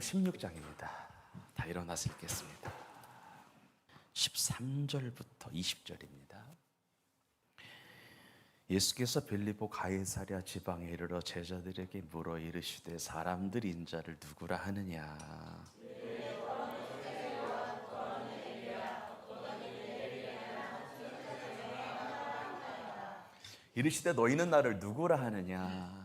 16장입니다. 다 일어나서 읽겠습니다. 13절부터 20절입니다. 예수께서 빌립보 가이사랴 지방에 이르러 제자들에게 물어 이르시되 사람들이 인자를 누구라 하느냐. 이르시되 너희는 나를 누구라 하느냐.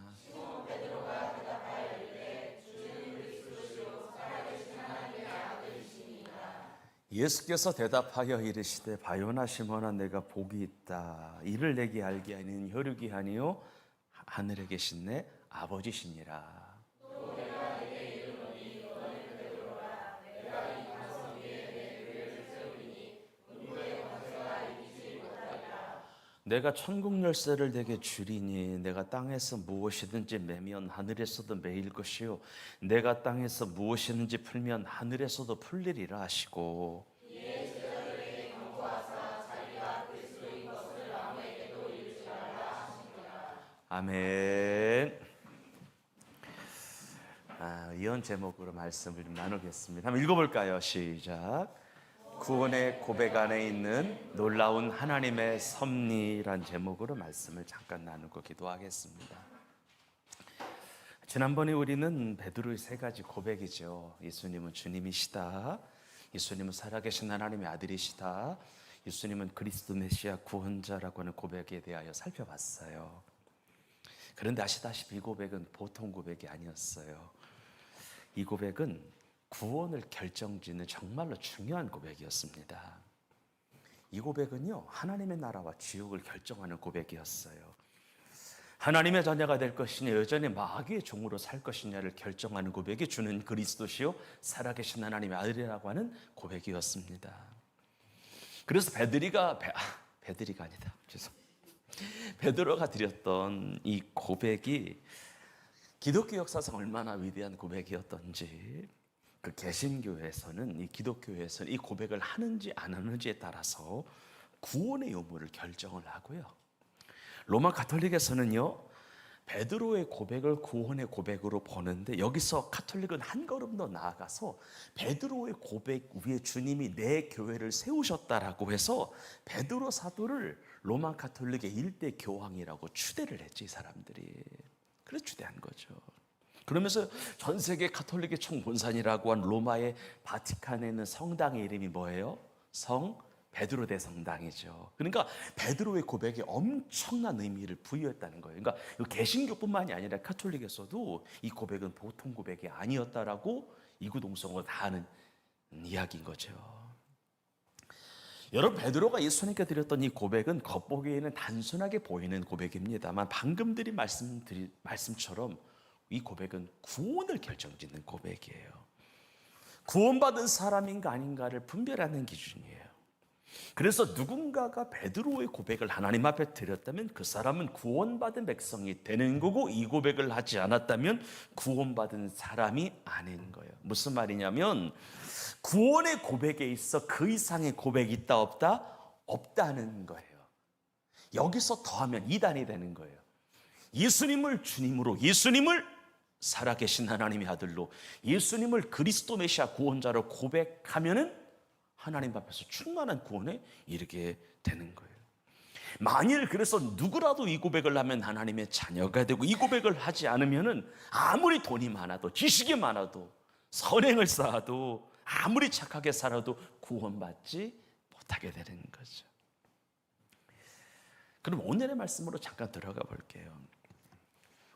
예수께서 대답하여 이르시되 바요나 시몬아 내가 복이 있다. 이를 내게 알게 하는 혈육이 아니요 하늘에 계신 내 아버지시니라. 내가 천국 열쇠를 내게 주리니 내가 땅에서 무엇이든지 매면 하늘에서도 매일 것이요 내가 땅에서 무엇이든지 풀면 하늘에서도 풀리리라 하시고 아멘. 이런 제목으로 말씀을 좀 나누겠습니다. 한번 읽어볼까요? 시작. 구원의 고백 안에 있는 놀라운 하나님의 섭리란 제목으로 말씀을 잠깐 나누고 기도하겠습니다. 지난번에 우리는 베드로의 세 가지 고백이죠. 예수님은 주님이시다. 예수님은 살아계신 하나님의 아들이시다. 예수님은 그리스도 메시아 구원자라고 하는 고백에 대하여 살펴봤어요. 그런데 아시다시피 이 고백은 보통 고백이 아니었어요. 이 고백은 구원을 결정짓는 정말로 중요한 고백이었습니다. 이 고백은요, 하나님의 나라와 지옥을 결정하는 고백이었어요. 하나님의 자녀가 될 것이냐 여전히 마귀의 종으로 살 것이냐를 결정하는 고백이 주는 그리스도시요 살아계신 하나님의 아들이라고 하는 고백이었습니다. 그래서 베드로가 드렸던 이 고백이 기독교 역사상 얼마나 위대한 고백이었던지, 그 개신교에서는, 이 기독교에서는 이 고백을 하는지 안 하는지에 따라서 구원의 의무를 결정을 하고요. 로마 가톨릭에서는요, 베드로의 고백을 구원의 고백으로 보는데, 여기서 가톨릭은 한 걸음 더 나아가서 베드로의 고백 위에 주님이 내 교회를 세우셨다라고 해서 베드로 사도를 로마 가톨릭의 일대 교황이라고 추대를 했지, 이 사람들이. 그래서 추대한 거죠. 그러면서 전 세계 가톨릭의 총본산이라고 한 로마의 바티칸에 있는 성당의 이름이 뭐예요? 성 베드로 대성당이죠. 그러니까 베드로의 고백에 엄청난 의미를 부여했다는 거예요. 그러니까 개신교뿐만이 아니라 가톨릭에서도 이 고백은 보통 고백이 아니었다라고 이구동성으로 다 아는 이야기인 거죠. 여러분, 베드로가 예수님께 드렸던 이 고백은 겉보기에는 단순하게 보이는 고백입니다만 방금 드린 말씀처럼 이 고백은 구원을 결정짓는 고백이에요. 구원받은 사람인가 아닌가를 분별하는 기준이에요. 그래서 누군가가 베드로의 고백을 하나님 앞에 드렸다면 그 사람은 구원받은 백성이 되는 거고, 이 고백을 하지 않았다면 구원받은 사람이 아닌 거예요. 무슨 말이냐면 구원의 고백에 있어 그 이상의 고백이 있다 없다? 없다는 거예요. 여기서 더하면 이단이 되는 거예요. 예수님을 주님으로, 예수님을 살아계신 하나님의 아들로, 예수님을 그리스도 메시아 구원자로 고백하면은 하나님 앞에서 충만한 구원에 이르게 되는 거예요. 만일 그래서 누구라도 이 고백을 하면 하나님의 자녀가 되고, 이 고백을 하지 않으면은 아무리 돈이 많아도, 지식이 많아도, 선행을 쌓아도, 아무리 착하게 살아도 구원받지 못하게 되는 거죠. 그럼 오늘의 말씀으로 잠깐 들어가 볼게요.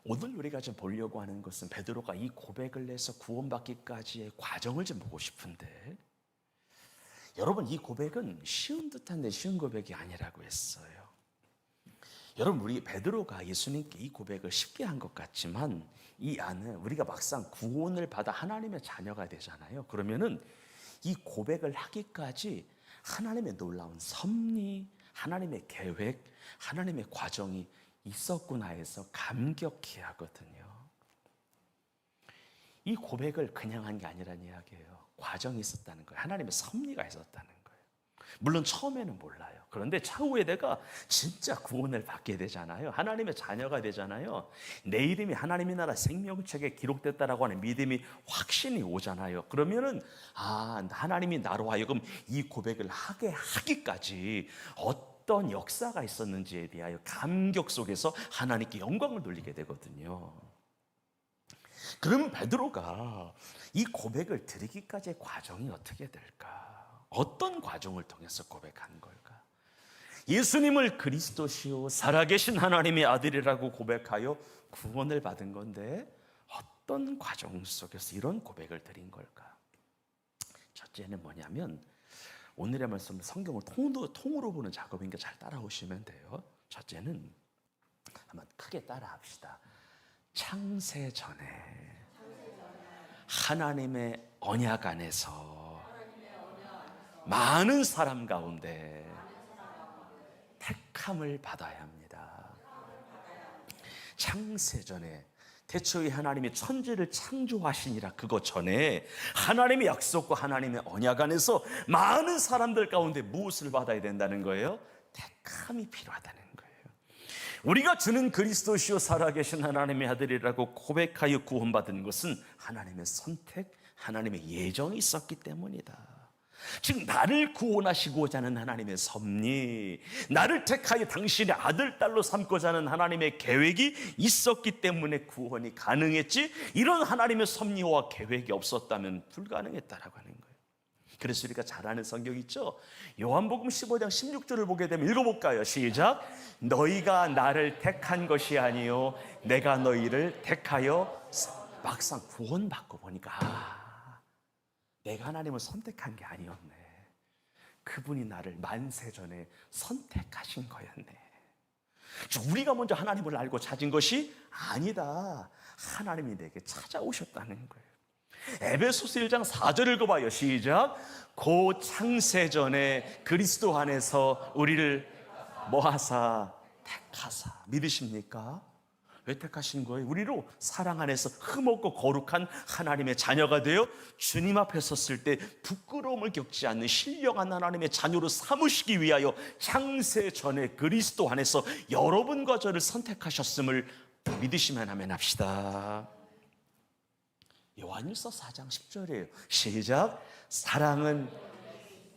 오늘 우리가 좀 보려고 하는 것은 베드로가 이 고백을 내서 구원받기까지의 과정을 좀 보고 싶은데, 여러분, 이 고백은 쉬운 듯한데 쉬운 고백이 아니라고 했어요. 여러분, 우리 베드로가 예수님께 이 고백을 쉽게 한 것 같지만 이 안에 우리가 막상 구원을 받아 하나님의 자녀가 되잖아요. 그러면은 이 고백을 하기까지 하나님의 놀라운 섭리, 하나님의 계획, 하나님의 과정이 있었구나 해서 감격해야 하거든요. 이 고백을 그냥 한 게 아니라는 이야기예요. 과정이 있었다는 거예요. 하나님의 섭리가 있었다는 거예요. 물론 처음에는 몰라요. 그런데 차후에 내가 진짜 구원을 받게 되잖아요. 하나님의 자녀가 되잖아요. 내 이름이 하나님의 나라 생명책에 기록됐다라고 하는 믿음이 확신이 오잖아요. 그러면은 하나님이 나로 하여금 이 고백을 하게 하기까지 어떤 역사가 있었는지에 대하여 감격 속에서 하나님께 영광을 돌리게 되거든요. 그럼 베드로가 이 고백을 드리기까지의 과정이 어떻게 될까? 어떤 과정을 통해서 고백한 걸까? 예수님을 그리스도시요 살아계신 하나님의 아들이라고 고백하여 구원을 받은 건데 어떤 과정 속에서 이런 고백을 드린 걸까? 첫째는 뭐냐면 오늘의 말씀 성경을 통으로 보는 작업인가 잘 따라오시면 돼요. 첫째는 한번 크게 따라합시다. 창세 전에 하나님의 언약 안에서 많은 사람 가운데 택함을 받아야 합니다. 창세 전에 태초에 하나님이 천지를 창조하시니라 그것 전에 하나님의 약속과 하나님의 언약 안에서 많은 사람들 가운데 무엇을 받아야 된다는 거예요? 택함이 필요하다는 거예요. 우리가 주는 그리스도시요 살아계신 하나님의 아들이라고 고백하여 구원받은 것은 하나님의 선택, 하나님의 예정이 있었기 때문이다. 즉 나를 구원하시고자 하는 하나님의 섭리, 나를 택하여 당신의 아들, 딸로 삼고자 하는 하나님의 계획이 있었기 때문에 구원이 가능했지, 이런 하나님의 섭리와 계획이 없었다면 불가능했다라고 하는 거예요. 그래서 우리가 잘 아는 성경 있죠? 요한복음 15장 16절을 보게 되면 읽어볼까요? 시작. 너희가 나를 택한 것이 아니요 내가 너희를 택하여. 막상 구원받고 보니까 내가 하나님을 선택한 게 아니었네. 그분이 나를 만세 전에 선택하신 거였네. 우리가 먼저 하나님을 알고 찾은 것이 아니다. 하나님이 내게 찾아오셨다는 거예요. 에베소서 1장 4절 읽어봐요. 시작. 고 창세 전에 그리스도 안에서 우리를 뭐하사 택하사. 믿으십니까? 왜 택하신 거예요? 우리로 사랑 안에서 흠없고 거룩한 하나님의 자녀가 되어 주님 앞에 섰을 때 부끄러움을 겪지 않는 신령한 하나님의 자녀로 삼으시기 위하여 창세 전에 그리스도 안에서 여러분과 저를 선택하셨음을 믿으시면 아멘 합시다. 요한일서 4장 10절이에요. 시작. 사랑은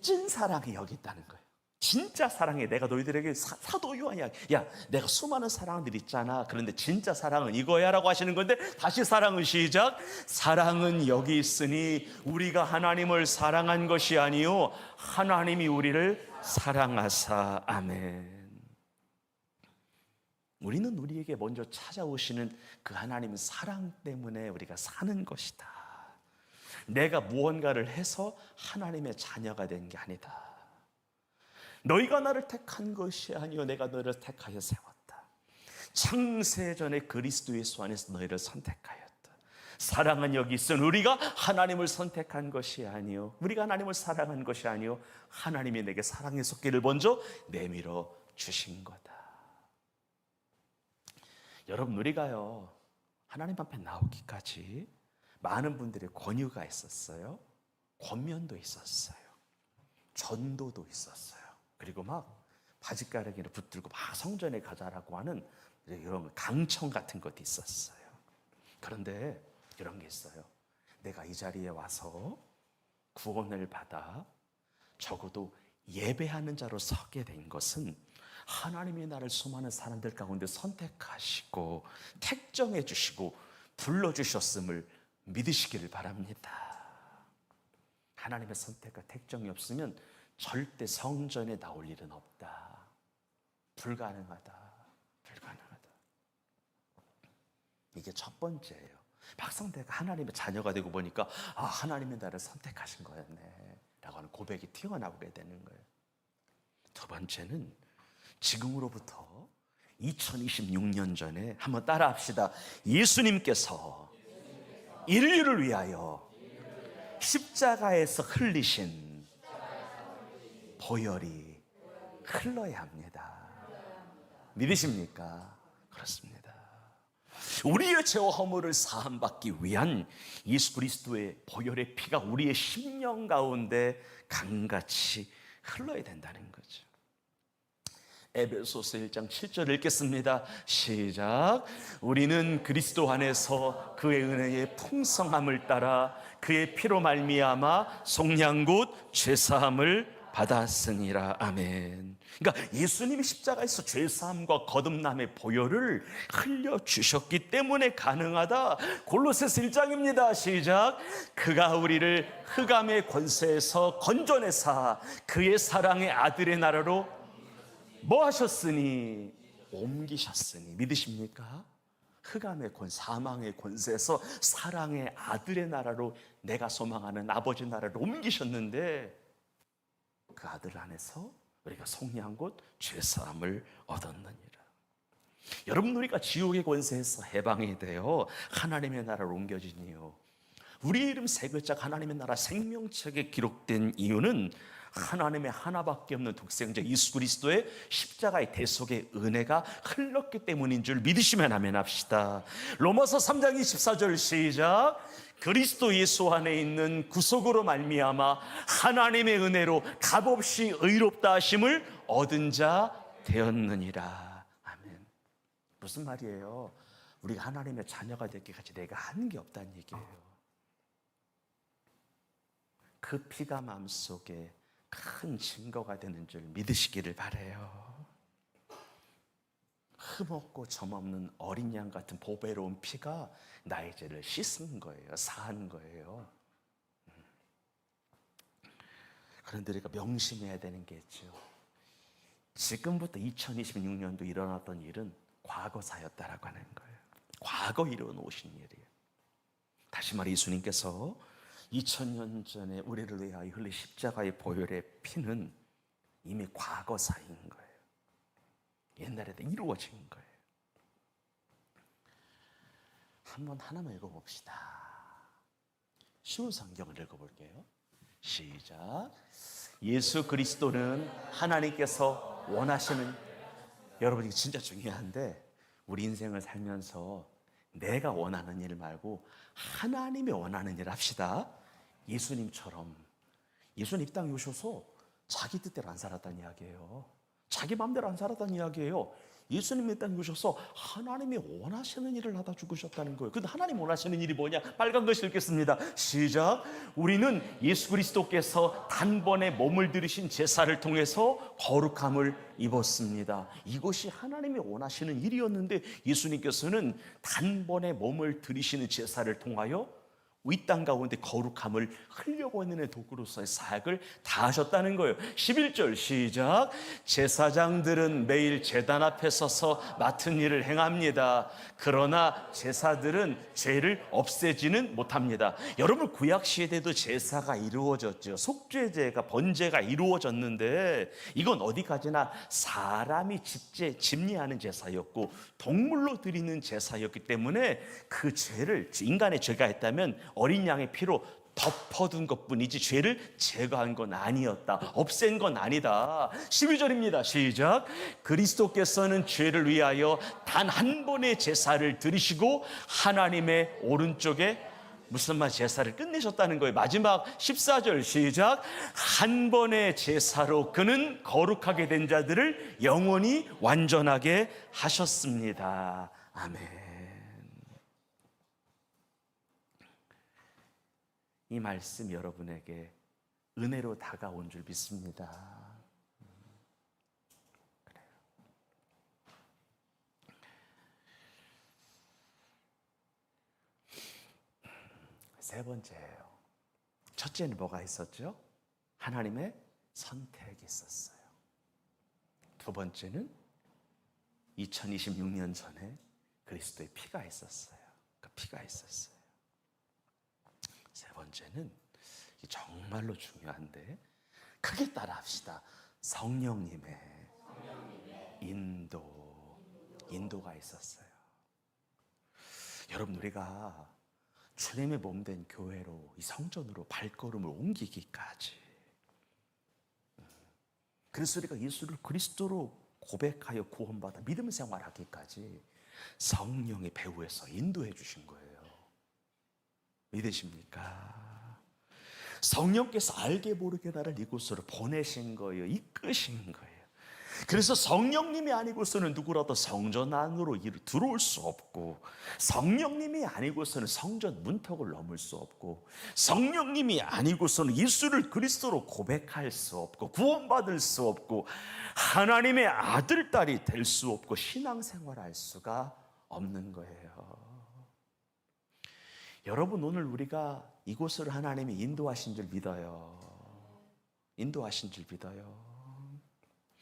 찐 사랑이 여기 있다는 거예요. 진짜 사랑해. 내가 너희들에게 사도 요한이야. 야, 내가 수많은 사랑들 있잖아. 그런데 진짜 사랑은 이거야 라고 하시는 건데, 다시 사랑은 시작. 사랑은 여기 있으니 우리가 하나님을 사랑한 것이 아니요 하나님이 우리를 사랑하사. 아멘. 우리는 우리에게 먼저 찾아오시는 그 하나님의 사랑 때문에 우리가 사는 것이다. 내가 무언가를 해서 하나님의 자녀가 된 게 아니다. 너희가 나를 택한 것이 아니요 내가 너희를 택하여 세웠다. 창세전에 그리스도 예수 안에서 너희를 선택하였다. 사랑은 여기 있으니 우리가 하나님을 선택한 것이 아니요 우리가 하나님을 사랑한 것이 아니요 하나님이 내게 사랑의 손길을 먼저 내밀어 주신 거다. 여러분, 우리가요 하나님 앞에 나오기까지 많은 분들의 권유가 있었어요. 권면도 있었어요. 전도도 있었어요. 그리고 막 바짓가랑이를 붙들고 막 성전에 가자라고 하는 이런 강청 같은 것도 있었어요. 그런데 이런 게 있어요. 내가 이 자리에 와서 구원을 받아 적어도 예배하는 자로 서게 된 것은 하나님이 나를 수많은 사람들 가운데 선택하시고 택정해 주시고 불러주셨음을 믿으시기를 바랍니다. 하나님의 선택과 택정이 없으면 절대 성전에 나올 일은 없다. 불가능하다. 이게 첫 번째예요. 막상 내가 하나님의 자녀가 되고 보니까 하나님이 나를 선택하신 거였네 라고 하는 고백이 튀어나오게 되는 거예요. 두 번째는 지금으로부터 2026년 전에 한번 따라 합시다. 예수님께서 인류를 위하여 십자가에서 흘리신 보혈이 흘러야 합니다. 믿으십니까? 그렇습니다. 우리의 죄와 허물을 사함받기 위한 예수 그리스도의 보혈의 피가 우리의 심령 가운데 강같이 흘러야 된다는 거죠. 에베소서 1장 7절 읽겠습니다. 시작. 우리는 그리스도 안에서 그의 은혜의 풍성함을 따라 그의 피로 말미암아 속량 곧 죄사함을 받았으니라. 아멘. 그러니까 예수님이 십자가에서 죄사함과 거듭남의 보혈을 흘려주셨기 때문에 가능하다. 골로새서 1장입니다. 시작. 그가 우리를 흑암의 권세에서 건져내사 그의 사랑의 아들의 나라로 뭐 하셨으니? 옮기셨으니. 믿으십니까? 흑암의 사망의 권세에서 사랑의 아들의 나라로, 내가 소망하는 아버지 나라로 옮기셨는데, 그 아들 안에서 우리가 속량 곧 죄사함을 얻었느니라. 여러분, 우리가 지옥의 권세에서 해방이 되어 하나님의 나라로 옮겨지니요, 우리 이름 세 글자가 하나님의 나라 생명책에 기록된 이유는 하나님의 하나밖에 없는 독생자 예수 그리스도의 십자가의 대속의 은혜가 흘렀기 때문인 줄 믿으시면 아멘 합시다. 로마서 3장 24절 시작. 그리스도 예수 안에 있는 구속으로 말미암아 하나님의 은혜로 값없이 의롭다 하심을 얻은 자 되었느니라. 아멘. 무슨 말이에요? 우리가 하나님의 자녀가 되기까지 내가 하는 게 없다는 얘기예요. 그 피가 마음속에 큰 증거가 되는 줄 믿으시기를 바라요. 흠없고 점없는 어린 양 같은 보배로운 피가 나의 죄를 씻은 거예요. 사한 거예요. 그런데 우리가 명심해야 되는 게 있죠. 지금부터 2026년도 일어났던 일은 과거사였다라고 하는 거예요. 과거 이뤄놓으신 일이에요. 다시 말해 예수님께서 2000년 전에 우리를 위하여 흘린 십자가의 보혈의 피는 이미 과거사인 거예요. 옛날에 다 이루어진 거예요. 한번 하나만 읽어봅시다. 쉬운 성경을 읽어볼게요. 시작. 예수 그리스도는 하나님께서 원하시는, 여러분 이게 진짜 중요한데, 우리 인생을 살면서 내가 원하는 일 말고 하나님이 원하는 일 합시다. 예수님처럼. 예수님 이 땅에 오셔서 자기 뜻대로 안 살았다는 이야기예요. 자기 마음대로 안 살았다는 이야기예요. 예수님이 이 땅에 오셔서 하나님이 원하시는 일을 하다 죽으셨다는 거예요. 근데 하나님 원하시는 일이 뭐냐? 빨간 글씨 읽겠습니다. 시작. 우리는 예수 그리스도께서 단번에 몸을 들이신 제사를 통해서 거룩함을 입었습니다. 이것이 하나님이 원하시는 일이었는데 예수님께서는 단번에 몸을 들이시는 제사를 통하여 이 땅 가운데 거룩함을 흘려보내는 도구로서의 사역을 다 하셨다는 거예요. 11절 시작. 제사장들은 매일 제단 앞에 서서 맡은 일을 행합니다. 그러나 제사들은 죄를 없애지는 못합니다. 여러분, 구약 시대에도 제사가 이루어졌죠. 속죄제가, 번제가 이루어졌는데 이건 어디까지나 사람이 집리하는 제사였고 동물로 드리는 제사였기 때문에 그 죄를, 인간의 죄가 있다면 어린 양의 피로 덮어둔 것뿐이지 죄를 제거한 건 아니었다. 없앤 건 아니다. 12절입니다. 시작. 그리스도께서는 죄를 위하여 단 한 번의 제사를 드리시고 하나님의 오른쪽에 무슨 말, 제사를 끝내셨다는 거예요. 마지막 14절 시작. 한 번의 제사로 그는 거룩하게 된 자들을 영원히 완전하게 하셨습니다. 아멘. 이 말씀 여러분에게 은혜로 다가온 줄 믿습니다. 그래요. 세 번째예요. 첫째는 뭐가 있었죠? 하나님의 선택이 있었어요. 두 번째는 2026년 전에 그리스도의 피가 있었어요. 그 피가 있었어요. 세 번째는 정말로 중요한데 크게 따라합시다. 성령님의 인도가 있었어요. 여러분, 우리가 주님의 몸된 교회로, 이 성전으로 발걸음을 옮기기까지, 그래서 우리가 예수를 그리스도로 고백하여 구원받아 믿음 생활하기까지 성령의 배후에서 인도해 주신 거예요. 믿으십니까? 성령께서 알게 모르게 나를 이곳으로 보내신 거예요. 이끄신 거예요. 그래서 성령님이 아니고서는 누구라도 성전 안으로 들어올 수 없고, 성령님이 아니고서는 성전 문턱을 넘을 수 없고, 성령님이 아니고서는 예수를 그리스도로 고백할 수 없고, 구원받을 수 없고, 하나님의 아들, 딸이 될 수 없고, 신앙생활할 수가 없는 거예요. 여러분, 오늘 우리가 이곳을 하나님이 인도하신 줄 믿어요. 인도하신 줄 믿어요.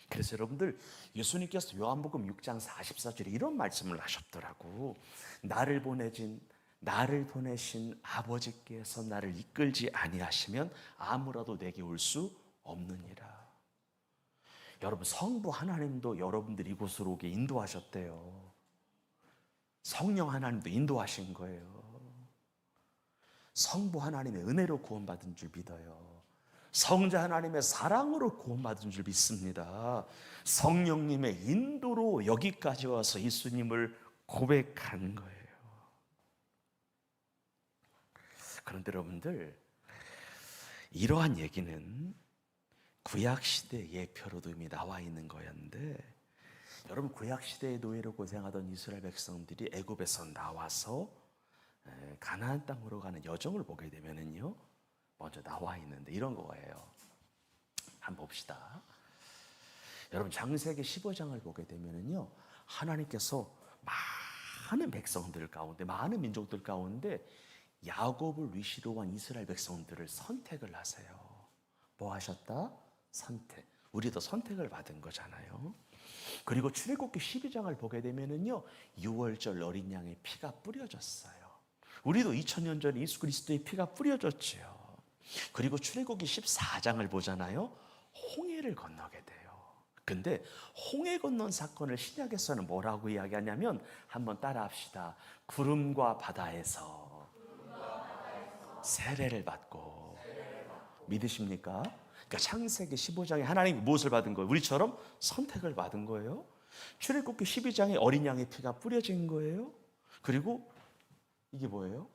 그래서 여러분들, 예수님께서 요한복음 6장 44절에 이런 말씀을 하셨더라고. 나를 보내신 아버지께서 나를 이끌지 아니하시면 아무라도 내게 올 수 없느니라. 여러분, 성부 하나님도 여러분들 이곳으로 오게 인도하셨대요. 성령 하나님도 인도하신 거예요. 성부 하나님의 은혜로 구원받은 줄 믿어요. 성자 하나님의 사랑으로 구원받은 줄 믿습니다. 성령님의 인도로 여기까지 와서 예수님을 고백한 거예요. 그런데 여러분들, 이러한 얘기는 구약시대 예표로도 이미 나와 있는 거였는데, 여러분, 구약시대의 노예로 고생하던 이스라엘 백성들이 애굽에서 나와서 가나안 땅으로 가는 여정을 보게 되면은요, 먼저 나와 있는데 이런 거예요. 한번 봅시다. 여러분, 창세기 15장을 보게 되면은요, 하나님께서 많은 백성들 가운데, 많은 민족들 가운데 야곱을 위시로 한 이스라엘 백성들을 선택을 하세요. 뭐 하셨다? 선택. 우리도 선택을 받은 거잖아요. 그리고 출애굽기 12장을 보게 되면은요, 6월절 어린 양의 피가 뿌려졌어요. 우리도 2000년 전에 예수 그리스도의 피가 뿌려졌지요. 그리고 출애굽기 14장을 보잖아요. 홍해를 건너게 돼요. 근데 홍해 건넌 사건을 신약에서는 뭐라고 이야기하냐면, 한번 따라합시다. 구름과 바다에서 세례를 받고. 믿으십니까? 그러니까 창세기 15장에 하나님이 무엇을 받은 거예요? 우리처럼 선택을 받은 거예요. 출애굽기 12장에 어린 양의 피가 뿌려진 거예요. 그리고 이게 뭐예요?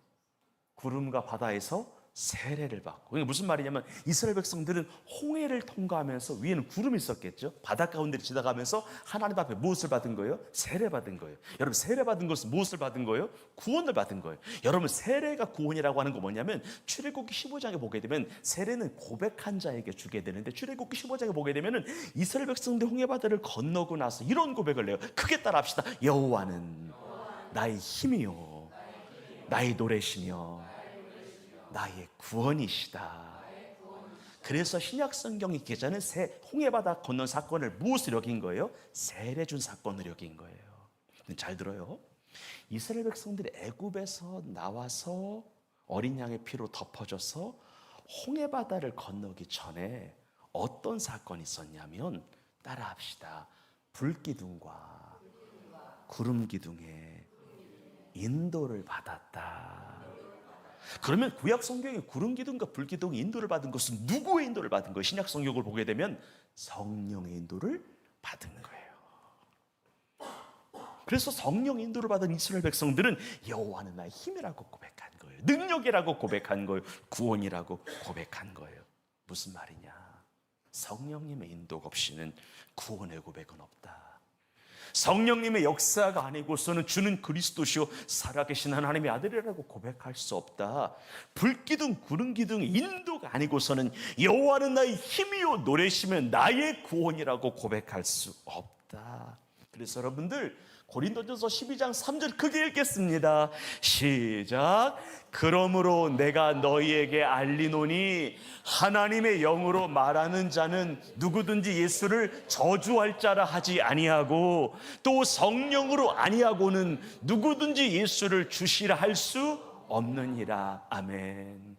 구름과 바다에서 세례를 받고. 이게 무슨 말이냐면, 이스라엘 백성들은 홍해를 통과하면서 위에는 구름이 있었겠죠. 바다 가운데를 지나가면서 하나님 앞에 무엇을 받은 거예요? 세례 받은 거예요. 여러분, 세례 받은 것은 무엇을 받은 거예요? 구원을 받은 거예요. 여러분, 세례가 구원이라고 하는 거 뭐냐면, 출애굽기 15장에 보게 되면 세례는 고백한 자에게 주게 되는데, 출애굽기 15장에 보게 되면은 이스라엘 백성들 홍해 바다를 건너고 나서 이런 고백을 해요. 크게 따라합시다. 여호와는 나의 힘이요, 나의 노래시며 나의 구원이시다. 그래서 신약 성경이 기자는 홍해바다 건넌 사건을 무엇으로 여긴 거예요? 세례 준 사건으로 여긴 거예요. 잘 들어요. 이스라엘 백성들이 애굽에서 나와서 어린 양의 피로 덮어져서 홍해바다를 건너기 전에 어떤 사건이 있었냐면, 따라합시다. 불기둥과 구름기둥의 인도를 받았다. 그러면 구약 성경에 구름 기둥과 불 기둥 인도를 받은 것은 누구의 인도를 받은 거예요? 신약 성경을 보게 되면 성령의 인도를 받은 거예요. 그래서 성령 인도를 받은 이스라엘 백성들은 여호와는 나의 힘이라고 고백한 거예요. 능력이라고 고백한 거예요. 구원이라고 고백한 거예요. 무슨 말이냐? 성령님의 인도가 없이는 구원의 고백은 없다. 성령님의 역사가 아니고서는 주는 그리스도시요 살아계신 하나님의 아들이라고 고백할 수 없다. 불기둥 구름기둥 인도가 아니고서는 여호와는 나의 힘이요 노래시며 나의 구원이라고 고백할 수 없다. 그래서 여러분들, 고린도전서 12장 3절 크게 읽겠습니다. 시작. 그러므로 내가 너희에게 알리노니 하나님의 영으로 말하는 자는 누구든지 예수를 저주할 자라 하지 아니하고, 또 성령으로 아니하고는 누구든지 예수를 주시라 할 수 없느니라. 아멘.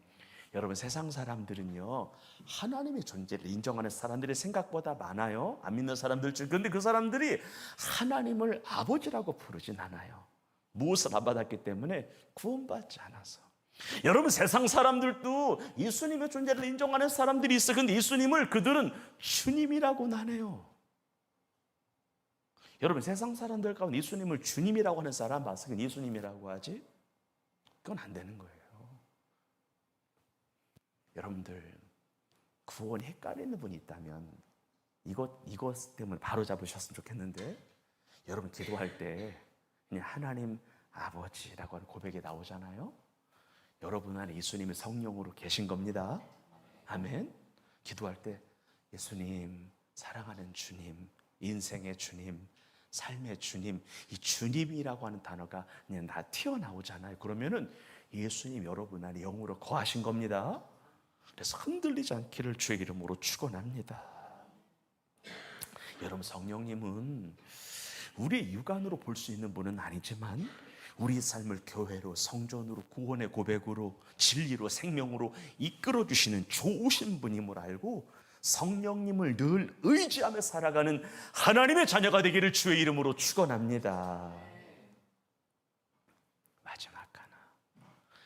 여러분, 세상 사람들은요, 하나님의 존재를 인정하는 사람들이 생각보다 많아요. 안 믿는 사람들 중. 그런데 그 사람들이 하나님을 아버지라고 부르진 않아요. 무엇을 안 받았기 때문에? 구원받지 않아서. 여러분, 세상 사람들도 예수님의 존재를 인정하는 사람들이 있어요. 그런데 예수님을 그들은 주님이라고는 안 해요. 여러분, 세상 사람들 가운데 예수님을 주님이라고 하는 사람 봤어요? 예수님이라고 하지? 그건 안 되는 거예요. 여러분들 구원이 헷갈리는 분이 있다면 이것 때문에 바로 잡으셨으면 좋겠는데, 여러분 기도할 때 그냥 하나님 아버지라고 하는 고백이 나오잖아요. 여러분 안에 예수님이 성령으로 계신 겁니다. 아멘. 기도할 때 예수님, 사랑하는 주님, 인생의 주님, 삶의 주님, 이 주님이라고 하는 단어가 그냥 다 튀어나오잖아요. 그러면은 예수님 여러분 안에 영으로 거하신 겁니다. 그래서 흔들리지 않기를 주의 이름으로 축원합니다. 여러분, 성령님은 우리의 육안으로 볼 수 있는 분은 아니지만 우리의 삶을 교회로, 성전으로, 구원의 고백으로, 진리로, 생명으로 이끌어 주시는 좋으신 분임을 알고 성령님을 늘 의지하며 살아가는 하나님의 자녀가 되기를 주의 이름으로 축원합니다. 마지막 하나,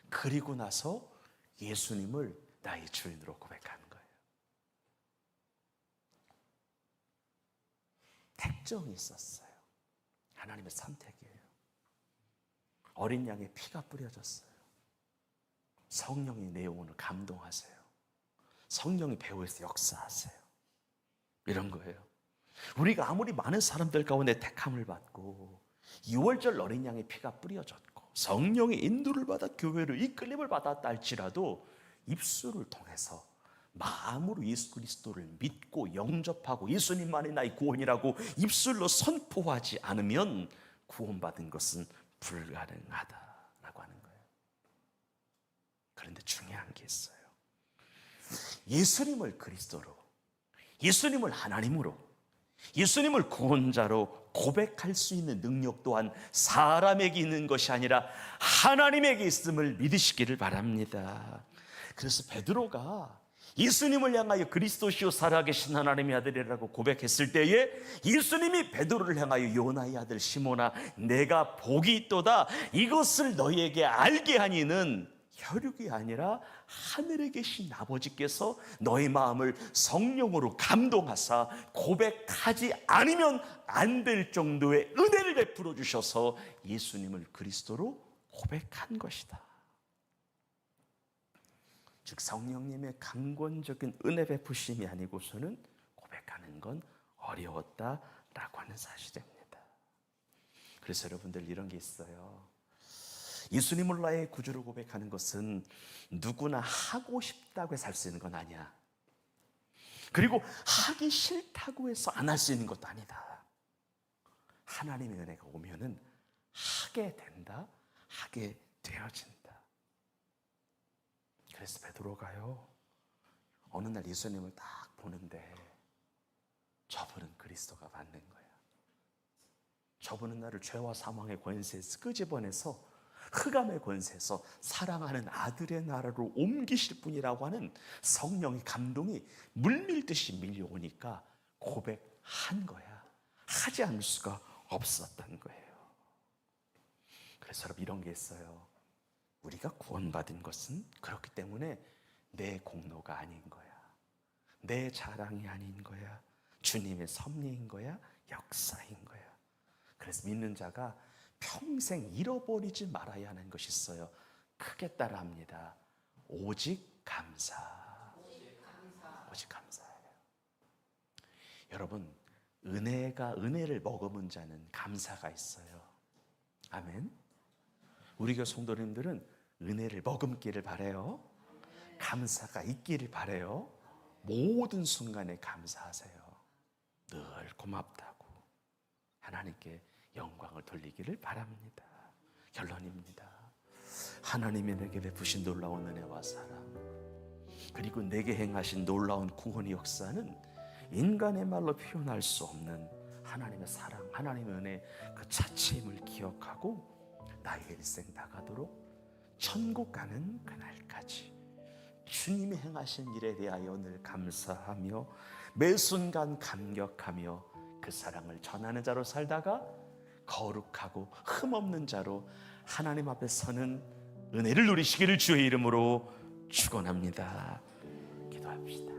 그리고 나서 예수님을 나의 주인으로 고백하는 거예요. 택정이 있었어요. 하나님의 선택이에요. 어린 양의 피가 뿌려졌어요. 성령이 내 영혼을 감동하세요. 성령이 배후에서 역사하세요. 이런 거예요. 우리가 아무리 많은 사람들 가운데 택함을 받고 6월절 어린 양의 피가 뿌려졌고 성령의 인도를 받아 교회를 이끌림을 받았다 할지라도 입술을 통해서 마음으로 예수 그리스도를 믿고 영접하고 예수님만이 나의 구원이라고 입술로 선포하지 않으면 구원받은 것은 불가능하다라고 하는 거예요. 그런데 중요한 게 있어요. 예수님을 그리스도로, 예수님을 하나님으로, 예수님을 구원자로 고백할 수 있는 능력 또한 사람에게 있는 것이 아니라 하나님에게 있음을 믿으시기를 바랍니다. 그래서 베드로가 예수님을 향하여 그리스도시요 살아계신 하나님의 아들이라고 고백했을 때에 예수님이 베드로를 향하여 요나의 아들 시몬아, 내가 복이 있도다, 이것을 너희에게 알게 하니는 혈육이 아니라 하늘에 계신 아버지께서 너희 마음을 성령으로 감동하사 고백하지 않으면 안 될 정도의 은혜를 베풀어 주셔서 예수님을 그리스도로 고백한 것이다. 즉 성령님의 강권적인 은혜 베푸심이 아니고서는 고백하는 건 어려웠다라고 하는 사실입니다. 그래서 여러분들 이런 게 있어요. 예수님을 나의 구주로 고백하는 것은 누구나 하고 싶다고 해서 할 수 있는 건 아니야. 그리고 하기 싫다고 해서 안 할 수 있는 것도 아니다. 하나님의 은혜가 오면은 하게 된다, 하게 되어진다. 그래서 베드로가요, 어느 날 예수님을 딱 보는데 저분은 그리스도가 맞는 거야. 저분은 나를 죄와 사망의 권세에서 끄집어내서 흑암의 권세에서 사랑하는 아들의 나라로 옮기실 분이라고 하는 성령의 감동이 물밀듯이 밀려오니까 고백한 거야. 하지 않을 수가 없었던 거예요. 그래서 여러분 이런 게 있어요. 우리가 구원받은 것은 그렇기 때문에 내 공로가 아닌 거야. 내 자랑이 아닌 거야. 주님의 섭리인 거야. 역사인 거야. 그래서 믿는 자가 평생 잃어버리지 말아야 하는 것이 있어요. 크게 따라합니다. 오직 감사. 오직 감사예요. 여러분, 은혜를 머금은 자는 감사가 있어요. 아멘. 우리 교회 성도님들은 은혜를 머금기를 바라요. 감사가 있기를 바라요. 모든 순간에 감사하세요. 늘 고맙다고 하나님께 영광을 돌리기를 바랍니다. 결론입니다. 하나님이 내게 베푸신 놀라운 은혜와 사랑, 그리고 내게 행하신 놀라운 구원의 역사는 인간의 말로 표현할 수 없는 하나님의 사랑, 하나님의 은혜 그 자체임을 기억하고 나의 일생 다가도록 천국 가는 그날까지 주님이 행하신 일에 대하여 늘 감사하며 매 순간 감격하며 그 사랑을 전하는 자로 살다가 거룩하고 흠없는 자로 하나님 앞에 서는 은혜를 누리시기를 주의 이름으로 축원합니다. 기도합시다.